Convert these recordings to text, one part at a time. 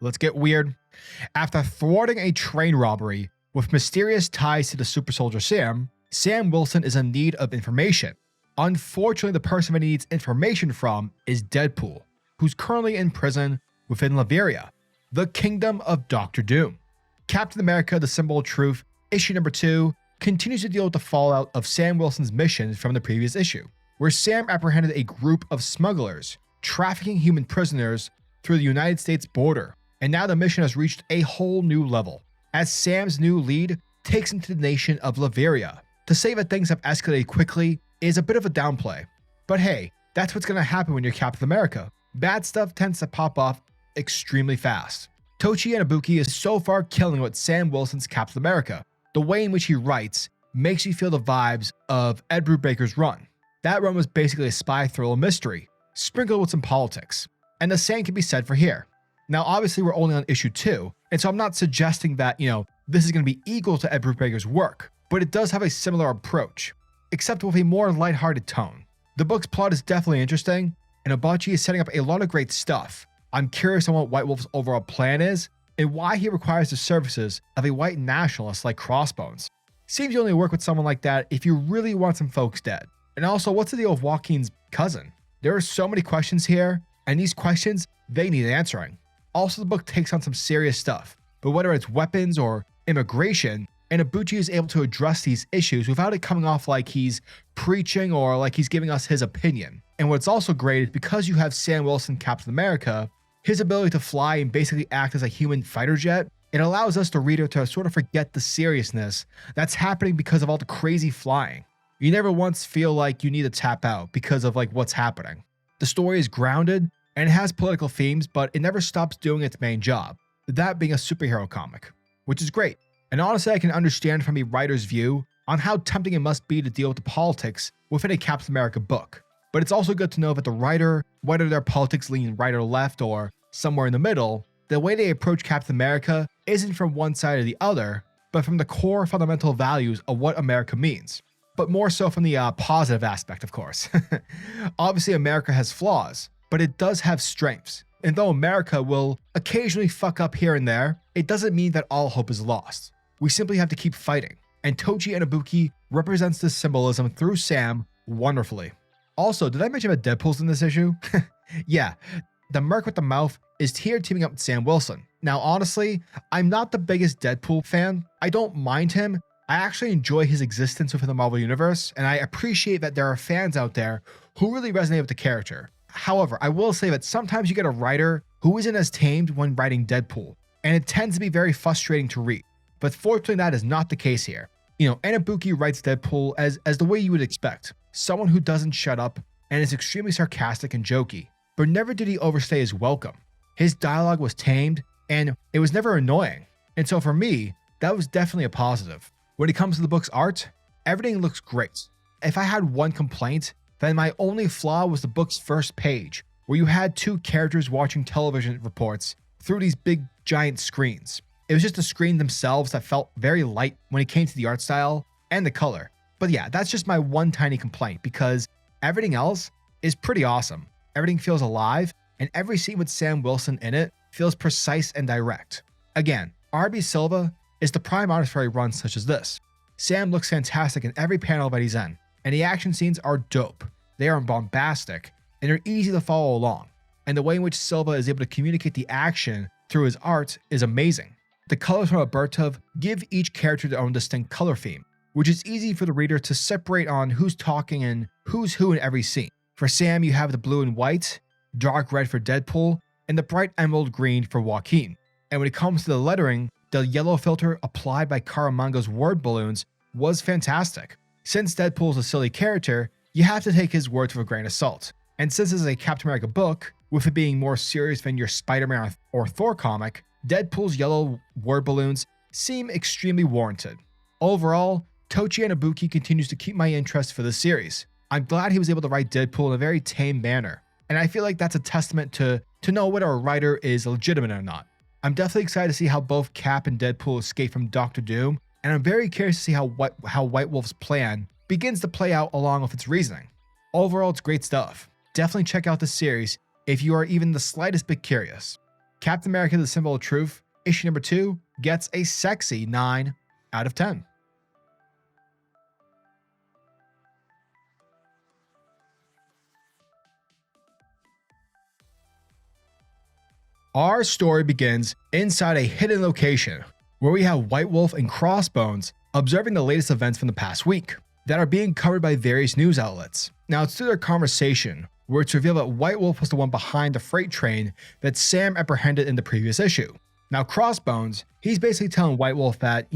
let's get weird. After thwarting a train robbery with mysterious ties to the Super-Soldier Serum, Sam Wilson is in need of information. Unfortunately, the person that he needs information from is Deadpool, who's currently in prison within Latveria, the kingdom of Doctor Doom. Captain America: The Symbol of Truth, issue number 2, continues to deal with the fallout of Sam Wilson's missions from the previous issue, where Sam apprehended a group of smugglers trafficking human prisoners through the United States border, and now the mission has reached a whole new level, as Sam's new lead takes him to the nation of Latveria. To say that things have escalated quickly is a bit of a downplay, but hey, that's what's going to happen when you're Captain America. Bad stuff tends to pop off extremely fast. Tochi Ibuki is so far killing with Sam Wilson's Captain America. The way in which he writes makes you feel the vibes of Ed Brubaker's run. That run was basically a spy thriller mystery, sprinkled with some politics. And the same can be said for here. Now, obviously, we're only on issue 2, and so I'm not suggesting that, this is going to be equal to Ed Brubaker's work, but it does have a similar approach, except with a more lighthearted tone. The book's plot is definitely interesting, and Abachi is setting up a lot of great stuff. I'm curious on what White Wolf's overall plan is, and why he requires the services of a white nationalist like Crossbones. Seems you only work with someone like that if you really want some folks dead. And also, what's the deal with Joaquin's cousin? There are so many questions here, and these questions, they need answering. Also, the book takes on some serious stuff, but whether it's weapons or immigration, Ibuki is able to address these issues without it coming off like he's preaching or like he's giving us his opinion. And what's also great is because you have Sam Wilson, Captain America, his ability to fly and basically act as a human fighter jet, it allows us, the reader, to sort of forget the seriousness that's happening because of all the crazy flying. You never once feel like you need to tap out because of what's happening. The story is grounded and it has political themes, but it never stops doing its main job, that being a superhero comic, which is great. And honestly, I can understand from a writer's view on how tempting it must be to deal with the politics within a Captain America book. But it's also good to know that the writer, whether their politics lean right or left or somewhere in the middle, the way they approach Captain America isn't from one side or the other, but from the core fundamental values of what America means. But more so from the positive aspect, of course. Obviously, America has flaws, but it does have strengths. And though America will occasionally fuck up here and there, it doesn't mean that all hope is lost. We simply have to keep fighting. And Tochi Ibuki represents this symbolism through Sam wonderfully. Also, did I mention that Deadpool's in this issue? Yeah, the Merc with the Mouth is here teaming up with Sam Wilson. Now, honestly, I'm not the biggest Deadpool fan. I don't mind him. I actually enjoy his existence within the Marvel Universe, and I appreciate that there are fans out there who really resonate with the character. However, I will say that sometimes you get a writer who isn't as tamed when writing Deadpool, and it tends to be very frustrating to read. But fortunately, that is not the case here. Ibuki writes Deadpool as the way you would expect. Someone who doesn't shut up and is extremely sarcastic and jokey, but never did he overstay his welcome. His dialogue was tamed, and it was never annoying. And so for me, that was definitely a positive. When it comes to the book's art, everything looks great. If I had one complaint, then my only flaw was the book's first page, where you had two characters watching television reports through these big giant screens. It was just the screen themselves that felt very light when it came to the art style and the color. But yeah, that's just my one tiny complaint, because everything else is pretty awesome. Everything feels alive, and every scene with Sam Wilson in it feels precise and direct. Again, R.B. Silva is the prime artist for a run such as this. Sam looks fantastic in every panel that he's in, and the action scenes are dope. They are bombastic, and they're easy to follow along. And the way in which Silva is able to communicate the action through his art is amazing. The colors from Albertov give each character their own distinct color theme, which is easy for the reader to separate on who's talking and who's who in every scene. For Sam, you have the blue and white, dark red for Deadpool, and the bright emerald green for Joaquin. And when it comes to the lettering, the yellow filter applied by Caramango's word balloons was fantastic. Since Deadpool is a silly character, you have to take his words with a grain of salt. And since this is a Captain America book, with it being more serious than your Spider-Man or Thor comic, Deadpool's yellow word balloons seem extremely warranted. Overall, Tochi Ibuki continues to keep my interest for this series. I'm glad he was able to write Deadpool in a very tame manner, and I feel like that's a testament to know whether a writer is legitimate or not. I'm definitely excited to see how both Cap and Deadpool escape from Doctor Doom, and I'm very curious to see how White Wolf's plan begins to play out along with its reasoning. Overall, it's great stuff. Definitely check out this series if you are even the slightest bit curious. Captain America the Symbol of Truth, issue number 2, gets a sexy 9 out of 10. Our story begins inside a hidden location where we have White Wolf and Crossbones observing the latest events from the past week that are being covered by various news outlets. Now, it's through their conversation where it's revealed that White Wolf was the one behind the freight train that Sam apprehended in the previous issue. Now, Crossbones, he's basically telling White Wolf that,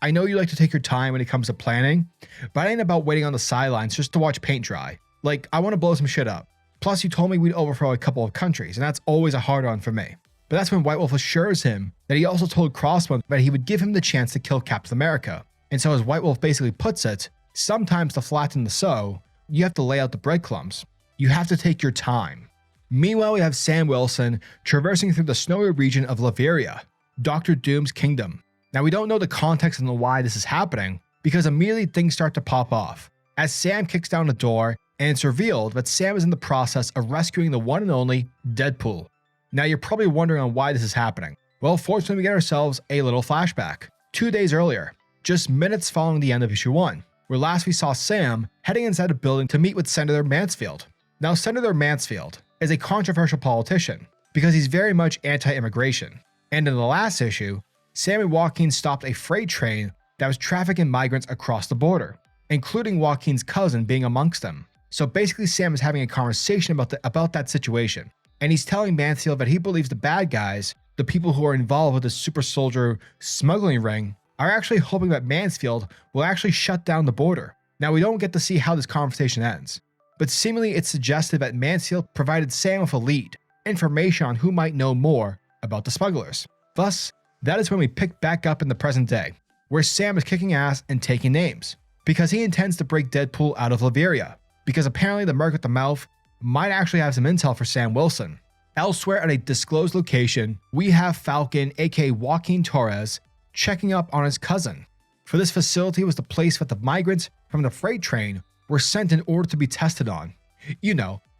I know you like to take your time when it comes to planning, but it ain't about waiting on the sidelines just to watch paint dry. Like, I want to blow some shit up. Plus, you told me we'd overthrow a couple of countries, and that's always a hard on for me. But that's when White Wolf assures him that he also told Crossbones that he would give him the chance to kill Captain America. And so as White Wolf basically puts it, sometimes to flatten the sow, you have to lay out the breadcrumbs. You have to take your time. Meanwhile, we have Sam Wilson traversing through the snowy region of Latveria, Dr. Doom's kingdom. Now, we don't know the context and the why this is happening, because immediately things start to pop off, as Sam kicks down the door and it's revealed that Sam is in the process of rescuing the one and only Deadpool. Now, you're probably wondering on why this is happening. Well, fortunately, we get ourselves a little flashback. 2 days earlier, just minutes following the end of issue 1, where last we saw Sam heading inside a building to meet with Senator Mansfield. Now, Senator Mansfield is a controversial politician because he's very much anti-immigration. And in the last issue, Sam and Joaquin stopped a freight train that was trafficking migrants across the border, including Joaquin's cousin being amongst them. So basically, Sam is having a conversation about that situation, and he's telling Mansfield that he believes the bad guys, the people who are involved with the Super-Soldier smuggling ring, are actually hoping that Mansfield will actually shut down the border. Now, we don't get to see how this conversation ends, but seemingly it's suggested that Mansfield provided Sam with a lead, information on who might know more about the smugglers. Thus, that is when we pick back up in the present day, where Sam is kicking ass and taking names, because he intends to break Deadpool out of Latveria, because apparently the Merc with the Mouth might actually have some intel for Sam Wilson. Elsewhere at a disclosed location, we have Falcon, aka Joaquin Torres, checking up on his cousin. For this facility was the place that the migrants from the freight train were sent in order to be tested on.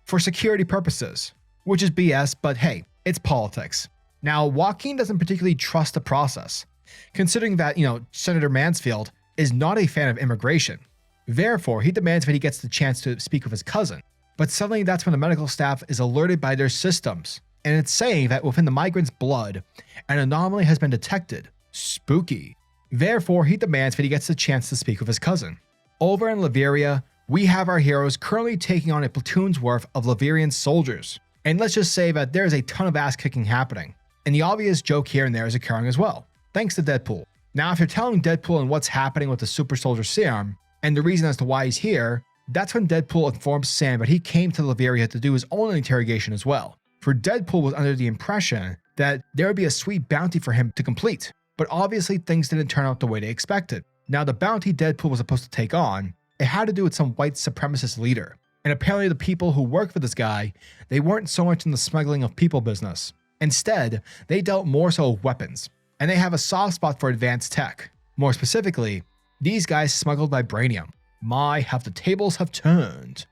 For security purposes. Which is BS, but hey, it's politics. Now, Joaquin doesn't particularly trust the process, considering that, Senator Mansfield is not a fan of immigration. Therefore, he demands that he gets the chance to speak with his cousin. But suddenly that's when the medical staff is alerted by their systems, and it's saying that within the migrant's blood, an anomaly has been detected. Spooky. Therefore, he demands that he gets the chance to speak with his cousin. Over in Latveria, we have our heroes currently taking on a platoon's worth of Latvian soldiers. And let's just say that there is a ton of ass kicking happening. And the obvious joke here and there is occurring as well, thanks to Deadpool. Now, if you're telling Deadpool and what's happening with the Super-Soldier Serum, and the reason as to why he's here, that's when Deadpool informs Sam that he came to Latveria to do his own interrogation as well. For Deadpool was under the impression that there would be a sweet bounty for him to complete, but obviously things didn't turn out the way they expected. Now, the bounty Deadpool was supposed to take on, it had to do with some white supremacist leader. And apparently the people who worked for this guy, they weren't so much in the smuggling of people business. Instead, they dealt more so with weapons, and they have a soft spot for advanced tech. More specifically, these guys smuggled vibranium. My, how the tables have turned.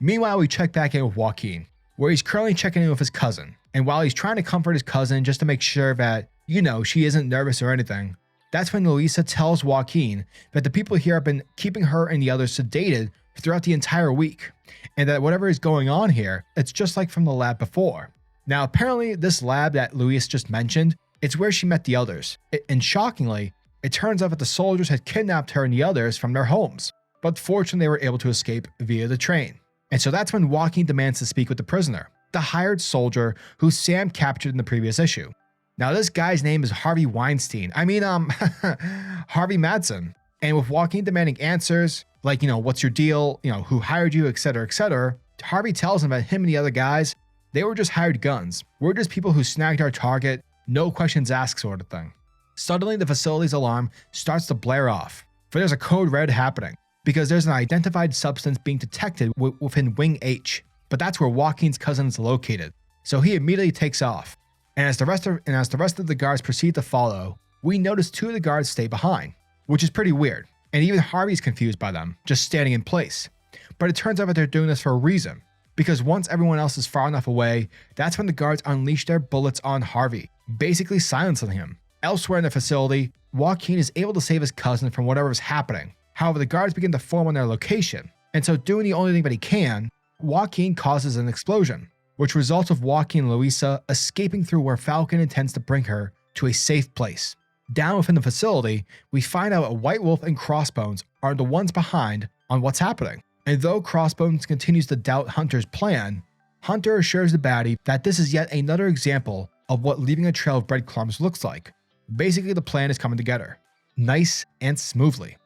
Meanwhile, we check back in with Joaquin, where he's currently checking in with his cousin. And while he's trying to comfort his cousin just to make sure that, she isn't nervous or anything, that's when Luisa tells Joaquin that the people here have been keeping her and the others sedated throughout the entire week, and that whatever is going on here, it's just like from the lab before. Now, apparently, this lab that Luis just mentioned, it's where she met the others. And shockingly, it turns out that the soldiers had kidnapped her and the others from their homes, but fortunately they were able to escape via the train. And so that's when Joaquin demands to speak with the prisoner, the hired soldier who Sam captured in the previous issue. Now, this guy's name is Harvey Weinstein. Harvey Madsen. And with Joaquin demanding answers, like, what's your deal, who hired you, etc., Harvey tells him that him and the other guys, they were just hired guns. We're just people who snagged our target, no questions asked sort of thing. Suddenly, the facility's alarm starts to blare off, for there's a code red happening, because there's an identified substance being detected within Wing H, but that's where Joaquin's cousin is located, so he immediately takes off. And as the rest of the guards proceed to follow, we notice 2 of the guards stay behind, which is pretty weird, and even Harvey's confused by them, just standing in place. But it turns out that they're doing this for a reason, because once everyone else is far enough away, that's when the guards unleash their bullets on Harvey, basically silencing him. Elsewhere in the facility, Joaquin is able to save his cousin from whatever is happening. However, the guards begin to form on their location, and so doing the only thing that he can, Joaquin causes an explosion, which results with Joaquin and Luisa escaping through where Falcon intends to bring her to a safe place. Down within the facility, we find out White Wolf and Crossbones are the ones behind on what's happening. And though Crossbones continues to doubt Hunter's plan, Hunter assures the baddie that this is yet another example of what leaving a trail of breadcrumbs looks like. Basically, the plan is coming together, nice and smoothly.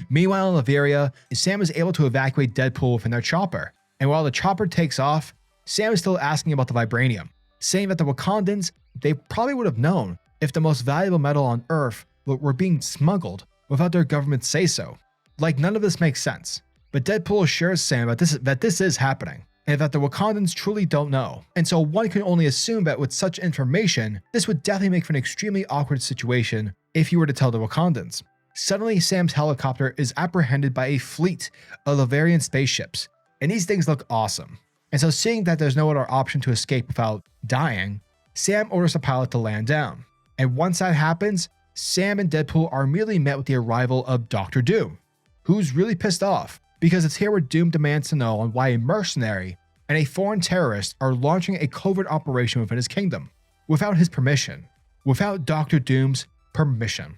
Meanwhile in Latveria, Sam is able to evacuate Deadpool within their chopper, and while the chopper takes off, Sam is still asking about the vibranium, saying that the Wakandans, they probably would have known if the most valuable metal on Earth were being smuggled without their government say so. Like, none of this makes sense. But Deadpool assures Sam that this is happening, and that the Wakandans truly don't know. And so one can only assume that with such information, this would definitely make for an extremely awkward situation if you were to tell the Wakandans. Suddenly, Sam's helicopter is apprehended by a fleet of Latvian spaceships, and these things look awesome. And so seeing that there's no other option to escape without dying, Sam orders the pilot to land down. And once that happens, Sam and Deadpool are immediately met with the arrival of Dr. Doom, who's really pissed off, because it's here where Doom demands to know on why a mercenary and a foreign terrorist are launching a covert operation within his kingdom, without his permission, without Dr. Doom's permission.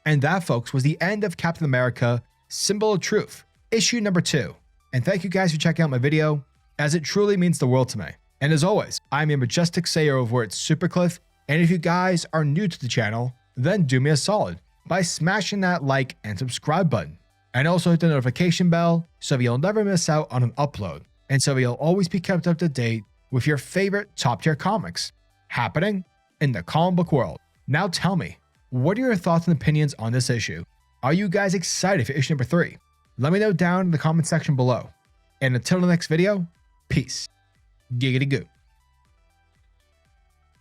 And that, folks, was the end of Captain America: Symbol of Truth, issue number 2. And thank you guys for checking out my video, as it truly means the world to me. And as always, I'm your majestic sayer over at SuperCliff, and if you guys are new to the channel, then do me a solid by smashing that like and subscribe button. And also hit the notification bell so you'll never miss out on an upload, and so you'll always be kept up to date with your favorite top tier comics happening in the comic book world. Now tell me, what are your thoughts and opinions on this issue? Are you guys excited for issue number 3? Let me know down in the comment section below. And until the next video, peace. Giggity goo.